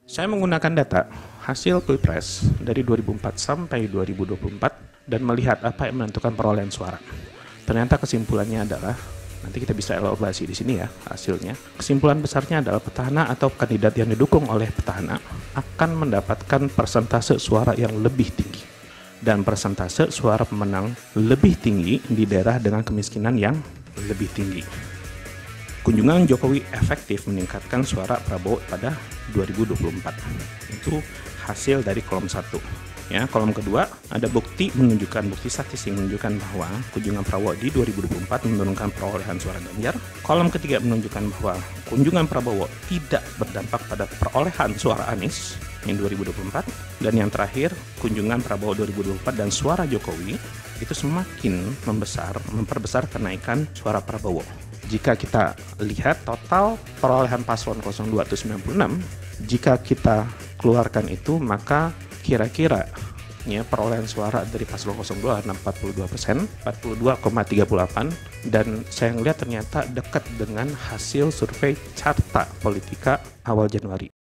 Saya menggunakan data hasil Pilpres dari 2004 sampai 2024 dan melihat apa yang menentukan perolehan suara. Ternyata kesimpulannya adalah, nanti kita bisa elaborasi di sini ya hasilnya. Kesimpulan besarnya adalah petahana atau kandidat yang didukung oleh petahana akan mendapatkan persentase suara yang lebih tinggi. Dan persentase suara pemenang lebih tinggi di daerah dengan kemiskinan yang lebih tinggi. Kunjungan Jokowi efektif meningkatkan suara Prabowo pada 2024. Itu hasil dari kolom 1. Ya, kolom kedua ada bukti statistik menunjukkan bahwa kunjungan Prabowo di 2024 menurunkan perolehan suara Ganjar. Kolom ketiga menunjukkan bahwa kunjungan Prabowo tidak berdampak pada perolehan suara Anies di 2024. Dan yang terakhir, kunjungan Prabowo 2024 dan suara Jokowi itu semakin memperbesar kenaikan suara Prabowo. Jika kita lihat total perolehan paslon 02 itu 96, jika kita keluarkan itu maka kira-kira ya perolehan suara dari paslon 02 42%, 42,38, dan saya melihat ternyata dekat dengan hasil survei Carta Politika awal Januari.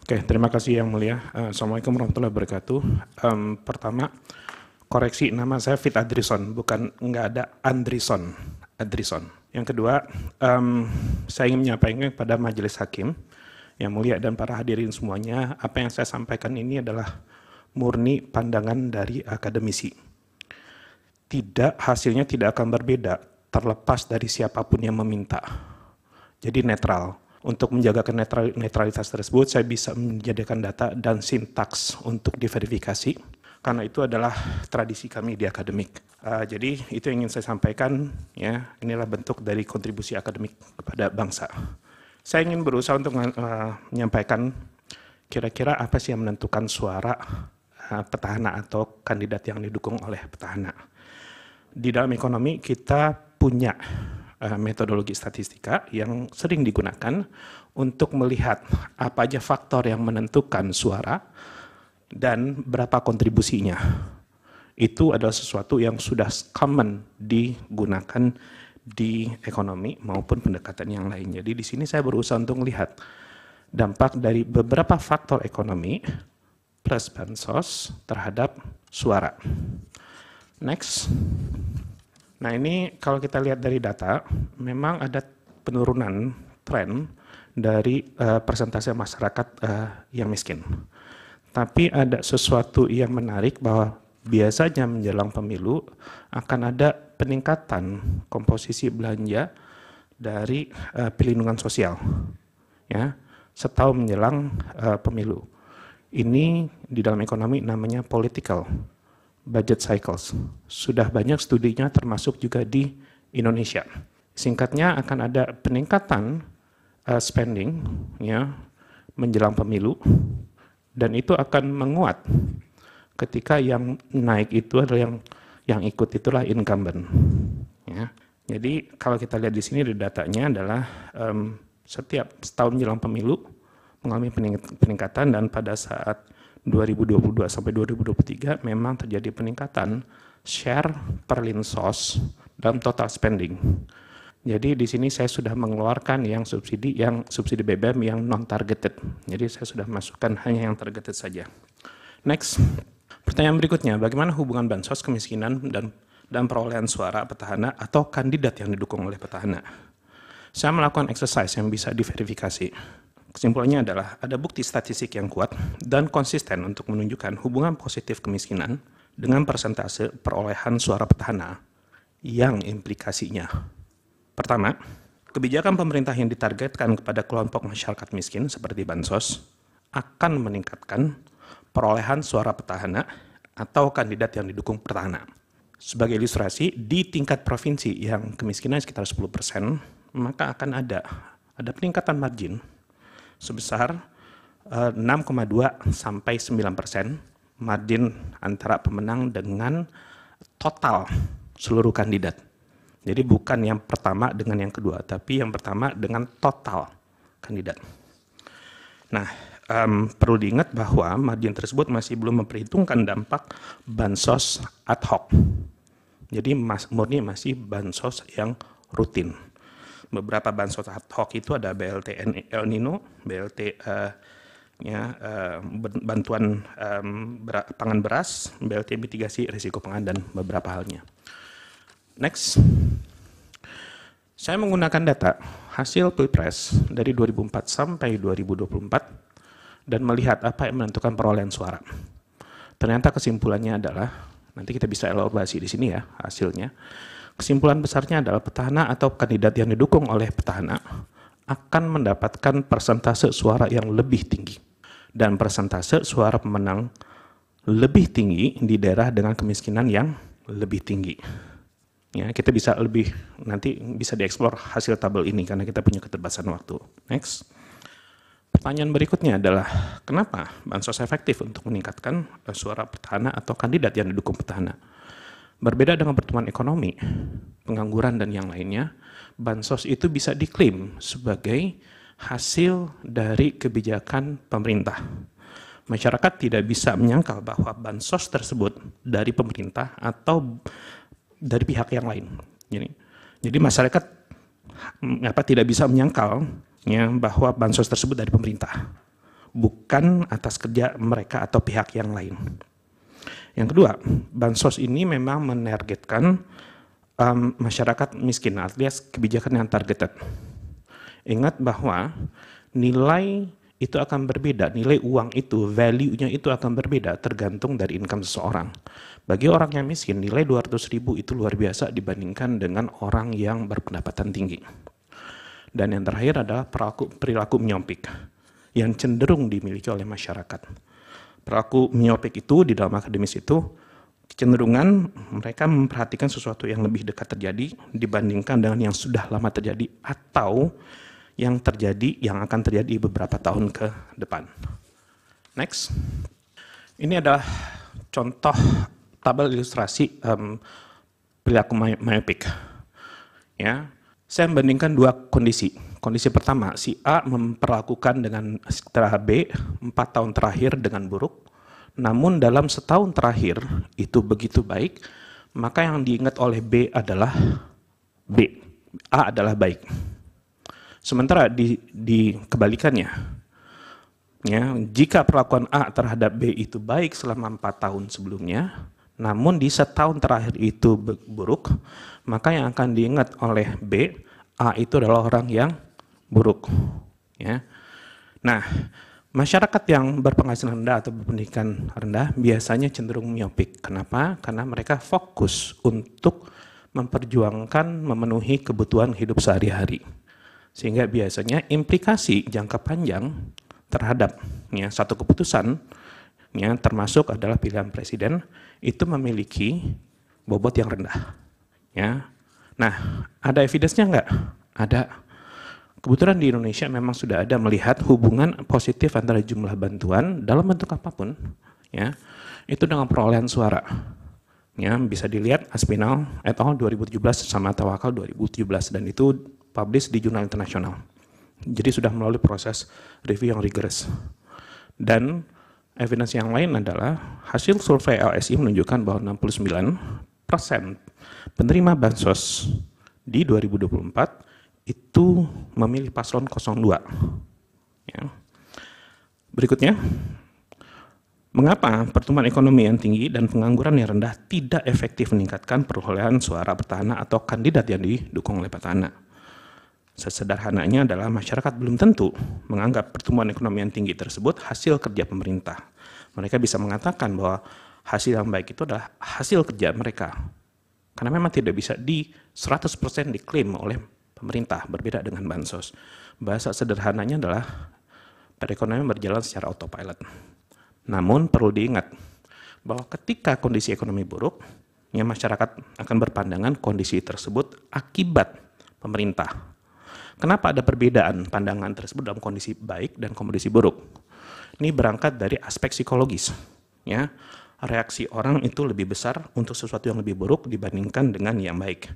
Oke, terima kasih Yang Mulia. Assalamualaikum warahmatullahi wabarakatuh. Pertama, koreksi nama saya Fit Adrison, bukan nggak ada Andrison. Yang kedua, saya ingin menyampaikan kepada Majelis Hakim, Yang Mulia dan para hadirin semuanya, apa yang saya sampaikan ini adalah murni pandangan dari akademisi. Hasilnya tidak akan berbeda terlepas dari siapapun yang meminta. Jadi netral. Untuk menjaga netralitas tersebut, saya bisa menyediakan data dan sintaks untuk diverifikasi, karena itu adalah tradisi kami di akademik. Jadi itu yang ingin saya sampaikan, ya. Inilah bentuk dari kontribusi akademik kepada bangsa. Saya ingin berusaha untuk menyampaikan kira-kira apa sih yang menentukan suara petahana atau kandidat yang didukung oleh petahana. Di dalam ekonomi kita punya metodologi statistika yang sering digunakan untuk melihat apa aja faktor yang menentukan suara dan berapa kontribusinya. Itu adalah sesuatu yang sudah common digunakan di ekonomi maupun pendekatan yang lain. Jadi di sini saya berusaha untuk melihat dampak dari beberapa faktor ekonomi plus bansos terhadap suara. Next. Nah ini kalau kita lihat dari data, memang ada penurunan tren dari persentase masyarakat yang miskin. Tapi ada sesuatu yang menarik bahwa biasanya menjelang pemilu akan ada peningkatan komposisi belanja dari perlindungan sosial, ya, setahun menjelang pemilu. Ini di dalam ekonomi namanya political budget cycles. Sudah banyak studinya termasuk juga di Indonesia. Singkatnya akan ada peningkatan spending ya menjelang pemilu, dan itu akan menguat ketika yang naik itu adalah yang ikut itulah incumbent. Ya. Jadi kalau kita lihat di sini di datanya adalah setiap setahun menjelang pemilu mengalami peningkatan, dan pada saat 2022 sampai 2023 memang terjadi peningkatan share perlinsos dalam total spending. Jadi di sini saya sudah mengeluarkan yang subsidi BBM yang non targeted. Jadi saya sudah masukkan hanya yang targeted saja. Next. Pertanyaan berikutnya, bagaimana hubungan bansos, kemiskinan dan perolehan suara petahana atau kandidat yang didukung oleh petahana? Saya melakukan exercise yang bisa diverifikasi. Kesimpulannya adalah ada bukti statistik yang kuat dan konsisten untuk menunjukkan hubungan positif kemiskinan dengan persentase perolehan suara petahana yang implikasinya. Pertama, kebijakan pemerintah yang ditargetkan kepada kelompok masyarakat miskin seperti bansos akan meningkatkan perolehan suara petahana atau kandidat yang didukung petahana. Sebagai ilustrasi, di tingkat provinsi yang kemiskinan sekitar 10%, maka akan ada peningkatan margin sebesar 6,2 sampai 9% margin antara pemenang dengan total seluruh kandidat. Jadi bukan yang pertama dengan yang kedua, tapi yang pertama dengan total kandidat. Nah, perlu diingat bahwa margin tersebut masih belum memperhitungkan dampak bansos ad hoc. Jadi murni masih bansos yang rutin. Beberapa bansos ad hoc itu ada BLT El Nino, BLT bantuan pangan beras, BLT mitigasi risiko pangan, dan beberapa halnya. Next, saya menggunakan data hasil Pilpres dari 2004 sampai 2024 dan melihat apa yang menentukan perolehan suara. Ternyata kesimpulannya adalah, nanti kita bisa elaborasi di sini ya hasilnya. Kesimpulan besarnya adalah petahana atau kandidat yang didukung oleh petahana akan mendapatkan persentase suara yang lebih tinggi dan persentase suara pemenang lebih tinggi di daerah dengan kemiskinan yang lebih tinggi. Ya, kita bisa nanti bisa dieksplor hasil tabel ini karena kita punya keterbatasan waktu. Next. Pertanyaan berikutnya adalah, kenapa bansos efektif untuk meningkatkan suara petahana atau kandidat yang didukung petahana? Berbeda dengan pertumbuhan ekonomi, pengangguran, dan yang lainnya, bansos itu bisa diklaim sebagai hasil dari kebijakan pemerintah. Masyarakat tidak bisa menyangkal bahwa bansos tersebut dari pemerintah atau dari pihak yang lain. Jadi masyarakat tidak bisa menyangkal bahwa bansos tersebut dari pemerintah, bukan atas kerja mereka atau pihak yang lain. Yang kedua, bansos ini memang menargetkan masyarakat miskin, alias kebijakan yang targeted. Ingat bahwa nilai itu akan berbeda, nilai uang itu, value-nya itu akan berbeda tergantung dari income seseorang. Bagi orang yang miskin, nilai 200.000 itu luar biasa dibandingkan dengan orang yang berpendapatan tinggi. Dan yang terakhir adalah perilaku miopik yang cenderung dimiliki oleh masyarakat. Perilaku miopik itu di dalam akademis itu kecenderungan mereka memperhatikan sesuatu yang lebih dekat terjadi dibandingkan dengan yang sudah lama terjadi atau yang akan terjadi beberapa tahun ke depan. Next. Ini adalah contoh tabel ilustrasi perilaku miopik. Ya, saya membandingkan dua kondisi. Kondisi pertama, si A memperlakukan dengan setelah B 4 tahun terakhir dengan buruk, namun dalam setahun terakhir itu begitu baik, maka yang diingat oleh B adalah B, A adalah baik. Sementara di kebalikannya, ya, jika perlakuan A terhadap B itu baik selama 4 tahun sebelumnya, namun di setahun terakhir itu buruk, maka yang akan diingat oleh B, A itu adalah orang yang buruk. Ya. Nah, masyarakat yang berpenghasilan rendah atau berpendidikan rendah biasanya cenderung miopik. Kenapa? Karena mereka fokus untuk memperjuangkan memenuhi kebutuhan hidup sehari-hari. Sehingga biasanya implikasi jangka panjang terhadap satu keputusan, termasuk adalah pilihan presiden, itu memiliki bobot yang rendah. Ya. Nah, ada evidence-nya enggak? Ada. Kebetulan di Indonesia memang sudah ada melihat hubungan positif antara jumlah bantuan dalam bentuk apapun, ya, itu dengan perolehan suara. Ya, bisa dilihat Aspinall et al. 2017 sama Tawakal 2017 dan itu publish di jurnal internasional. Jadi sudah melalui proses review yang rigorous. Dan evidence yang lain adalah hasil survei LSI menunjukkan bahwa 69% penerima bansos di 2024 itu memilih paslon 02. Ya. Berikutnya, mengapa pertumbuhan ekonomi yang tinggi dan pengangguran yang rendah tidak efektif meningkatkan perolehan suara petahana atau kandidat yang didukung oleh petahana? Sesederhananya adalah masyarakat belum tentu menganggap pertumbuhan ekonomi yang tinggi tersebut hasil kerja pemerintah. Mereka bisa mengatakan bahwa hasil yang baik itu adalah hasil kerja mereka. Karena memang tidak bisa 100% diklaim oleh pemerintah, berbeda dengan bansos. Bahasa sederhananya adalah perekonomian berjalan secara autopilot. Namun perlu diingat bahwa ketika kondisi ekonomi buruk, ya masyarakat akan berpandangan kondisi tersebut akibat pemerintah. Kenapa ada perbedaan pandangan tersebut dalam kondisi baik dan kondisi buruk? Ini berangkat dari aspek psikologis. Ya, reaksi orang itu lebih besar untuk sesuatu yang lebih buruk dibandingkan dengan yang baik.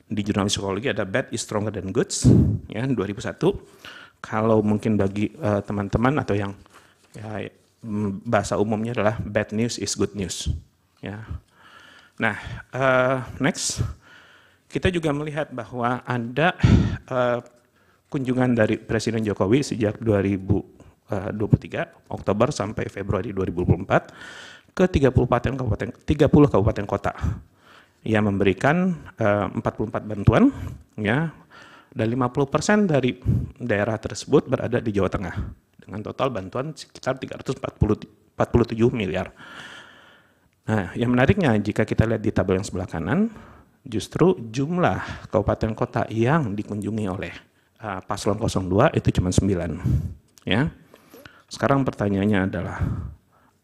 Di jurnal psikologi ada bad is stronger than goods, ya 2001. Kalau mungkin bagi teman-teman atau yang ya, bahasa umumnya adalah bad news is good news. Ya. Nah, next. Kita juga melihat bahwa ada kunjungan dari Presiden Jokowi sejak 2023 Oktober sampai Februari 2024 ke 30 kabupaten kota yang memberikan 44 bantuan, ya, dan 50% dari daerah tersebut berada di Jawa Tengah dengan total bantuan sekitar 347 miliar. Nah, yang menariknya jika kita lihat di tabel yang sebelah kanan, justru jumlah kabupaten kota yang dikunjungi oleh paslon 02 itu cuma 9. Ya. Sekarang pertanyaannya adalah,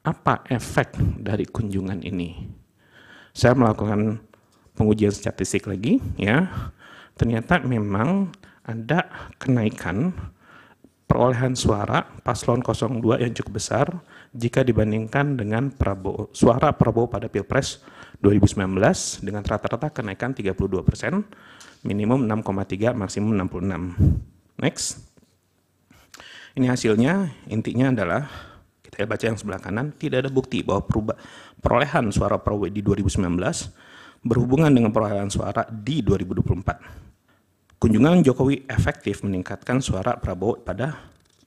apa efek dari kunjungan ini? Saya melakukan pengujian statistik lagi, ya. Ternyata memang ada kenaikan perolehan suara paslon 02 yang cukup besar jika dibandingkan dengan suara Prabowo pada Pilpres 2019 dengan rata-rata kenaikan 32%, minimum 6,3, maksimum 66. Next. Ini hasilnya, intinya adalah, kita baca yang sebelah kanan, tidak ada bukti bahwa perolehan suara Prabowo di 2019 berhubungan dengan perolehan suara di 2024. Kunjungan Jokowi efektif meningkatkan suara Prabowo pada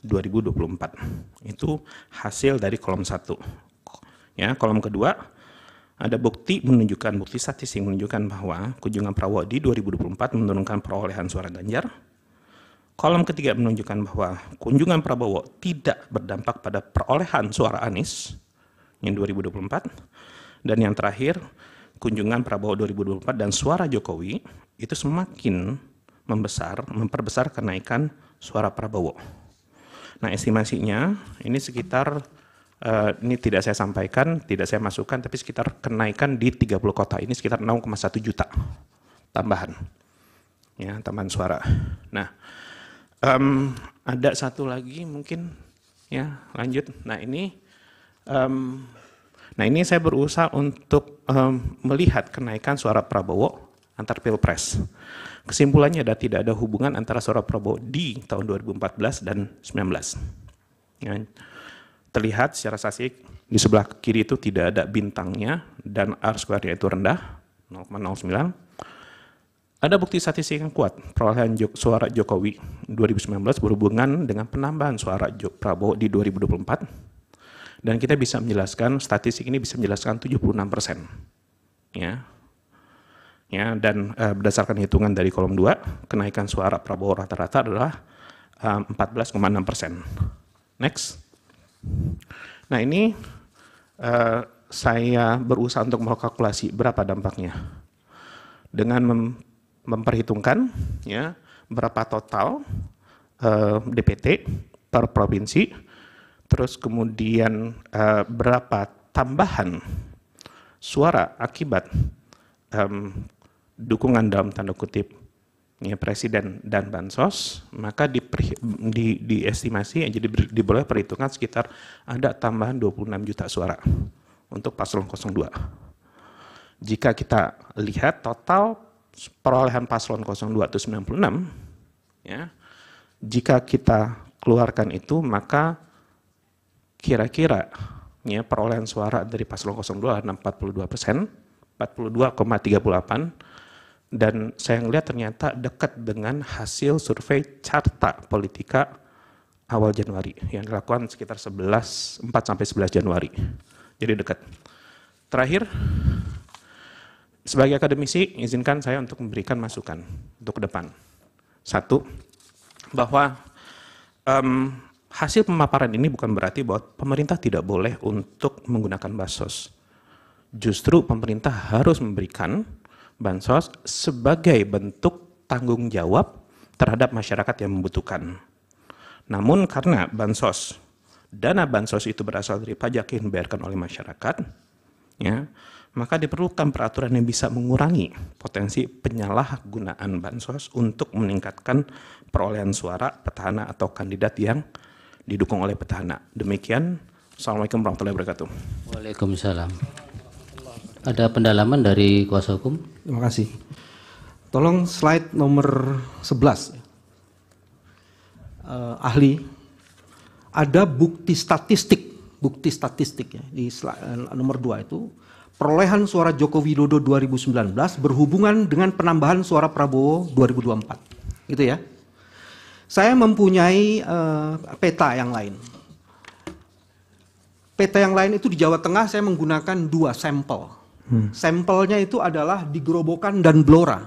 2024. Itu hasil dari kolom 1. Ya, kolom kedua, ada bukti statistik menunjukkan bahwa kunjungan Prabowo di 2024 menurunkan perolehan suara Ganjar. Kolom ketiga menunjukkan bahwa kunjungan Prabowo tidak berdampak pada perolehan suara Anies yang 2024. Dan yang terakhir, kunjungan Prabowo 2024 dan suara Jokowi itu semakin memperbesar kenaikan suara Prabowo. Nah, estimasinya ini sekitar ini tidak saya sampaikan, tidak saya masukkan, tapi sekitar kenaikan di 30 kota ini sekitar 6,1 juta tambahan, ya, tambahan suara. Nah, ada satu lagi mungkin, ya, lanjut. Nah ini saya berusaha untuk melihat kenaikan suara Prabowo antar pilpres. Kesimpulannya tidak ada hubungan antara suara Prabowo di tahun 2014 dan 2019. Ya. Terlihat secara statistik di sebelah kiri itu tidak ada bintangnya dan R-square-nya itu rendah, 0,09. Ada bukti statistik yang kuat, perolehan suara Jokowi 2019 berhubungan dengan penambahan suara Prabowo di 2024. Dan kita bisa menjelaskan, statistik ini bisa menjelaskan 76%. Ya. Ya, dan berdasarkan hitungan dari kolom 2, kenaikan suara Prabowo rata-rata adalah 14,6%. Next. Nah, ini saya berusaha untuk mengkalkulasi berapa dampaknya. Dengan memperhitungkan, ya, berapa total DPT per provinsi, terus kemudian berapa tambahan suara akibat dukungan dalam tanda kutip, ya, presiden dan bansos, maka diestimasi, jadi diboleh perhitungan sekitar ada tambahan 26 juta suara untuk paslon 02. Jika kita lihat total perolehan paslon 02 itu 96, ya, jika kita keluarkan itu maka kira-kira, ya, perolehan suara dari paslon 02 adalah 42%, 42,38%. Dan saya melihat ternyata dekat dengan hasil survei Carta Politika awal Januari yang dilakukan sekitar 4-11 Januari. Jadi dekat. Terakhir, sebagai akademisi, izinkan saya untuk memberikan masukan untuk ke depan. Satu, bahwa hasil pemaparan ini bukan berarti bahwa pemerintah tidak boleh untuk menggunakan bansos. Justru pemerintah harus memberikan bansos sebagai bentuk tanggung jawab terhadap masyarakat yang membutuhkan. Namun karena dana bansos itu berasal dari pajak yang dibayarkan oleh masyarakat, ya, maka diperlukan peraturan yang bisa mengurangi potensi penyalahgunaan bansos untuk meningkatkan perolehan suara petahana atau kandidat yang didukung oleh petahana. Demikian. Assalamualaikum warahmatullahi wabarakatuh. Waalaikumsalam. Ada pendalaman dari kuasa hukum? Terima kasih. Tolong slide nomor 11. Ahli, ada bukti statistik ya, di nomor 2 itu, perolehan suara Joko Widodo 2019 berhubungan dengan penambahan suara Prabowo 2024. Gitu ya. Saya mempunyai peta yang lain. Peta yang lain itu di Jawa Tengah saya menggunakan 2 sampel. Sampelnya itu adalah di Gerobokan dan Blora.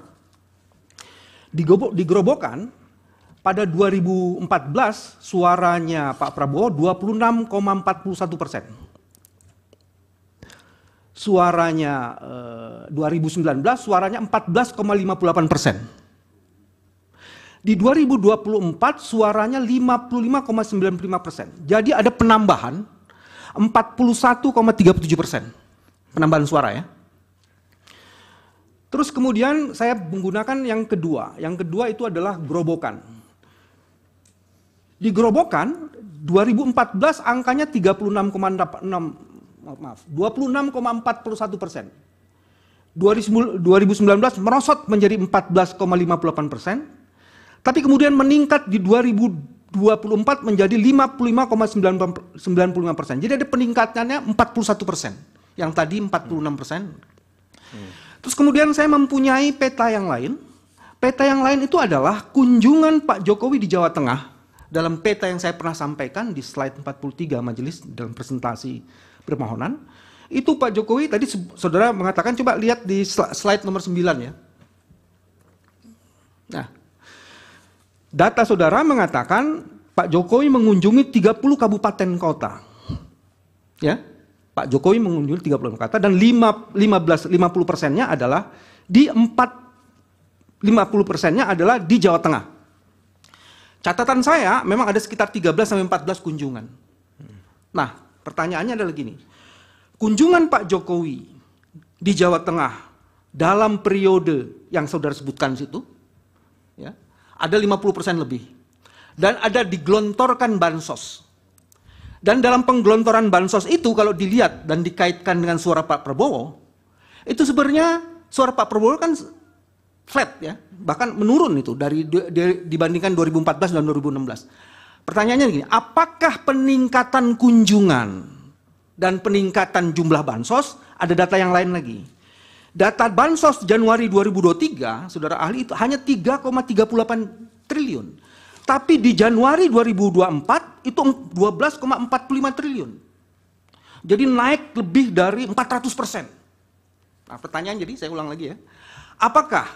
Di Gerobokan pada 2014 suaranya Pak Prabowo 26,41%. Suaranya 2019 suaranya 14,58%. Di 2024 suaranya 55,95%. Jadi ada penambahan 41,37%. Penambahan suara ya. Terus kemudian saya menggunakan yang kedua. Yang kedua itu adalah Gerobokan. Di Gerobokan 2014 angkanya 26,41%. 2019 merosot menjadi 14,58%. Tapi kemudian meningkat di 2024 menjadi 55,95%. Jadi ada peningkatannya 41%. Yang tadi 46%. Terus kemudian saya mempunyai peta yang lain. Peta yang lain itu adalah kunjungan Pak Jokowi di Jawa Tengah. Dalam peta yang saya pernah sampaikan di slide 43 majelis dalam presentasi permohonan. Itu Pak Jokowi tadi saudara mengatakan, coba lihat di slide nomor 9 ya. Nah, data saudara mengatakan Pak Jokowi mengunjungi 30 kabupaten kota. Ya, Pak Jokowi mengunjungi 30 kota dan 50%-nya adalah di 50%-nya adalah di Jawa Tengah. Catatan saya memang ada sekitar 13-14 kunjungan. Nah, pertanyaannya adalah gini. Kunjungan Pak Jokowi di Jawa Tengah dalam periode yang saudara sebutkan situ, ya, ada 50% lebih. Dan ada digelontorkan bansos. Dan dalam penggelontoran bansos itu kalau dilihat dan dikaitkan dengan suara Pak Prabowo, itu sebenarnya suara Pak Prabowo kan flat ya, bahkan menurun itu dibandingkan 2014 dan 2016. Pertanyaannya gini, apakah peningkatan kunjungan dan peningkatan jumlah bansos ada data yang lain lagi? Data bansos Januari 2023, saudara ahli, itu hanya 3,38 triliun. Tapi di Januari 2024 itu 12,45 triliun. Jadi naik lebih dari 400%. Nah, pertanyaan jadi saya ulang lagi ya. Apakah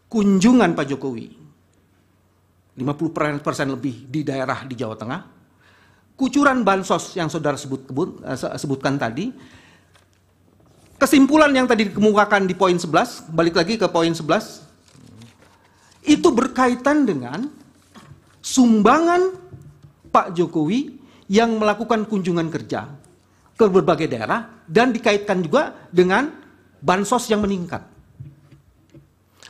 kunjungan Pak Jokowi 50% lebih di daerah di Jawa Tengah, kucuran bansos yang saudara sebutkan tadi, kesimpulan yang tadi dikemukakan di poin 11, balik lagi ke poin 11, itu berkaitan dengan sumbangan Pak Jokowi yang melakukan kunjungan kerja ke berbagai daerah dan dikaitkan juga dengan bansos yang meningkat.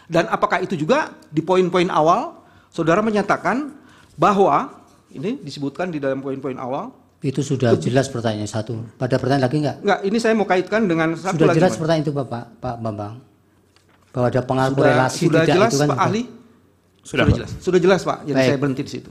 Dan apakah itu juga di poin-poin awal saudara menyatakan bahwa ini disebutkan di dalam poin-poin awal. Itu sudah jelas pertanyaan satu. Pada pertanyaan lagi enggak? Enggak, ini saya mau kaitkan dengan satu sudah lagi. Sudah jelas pertanyaan itu Pak Bambang. Bahwa ada pengaruh relasi sudah tidak jelas, itu kan. Pak Ahli? Sudah jelas. Sudah jelas Pak, jadi baik. Saya berhenti di situ.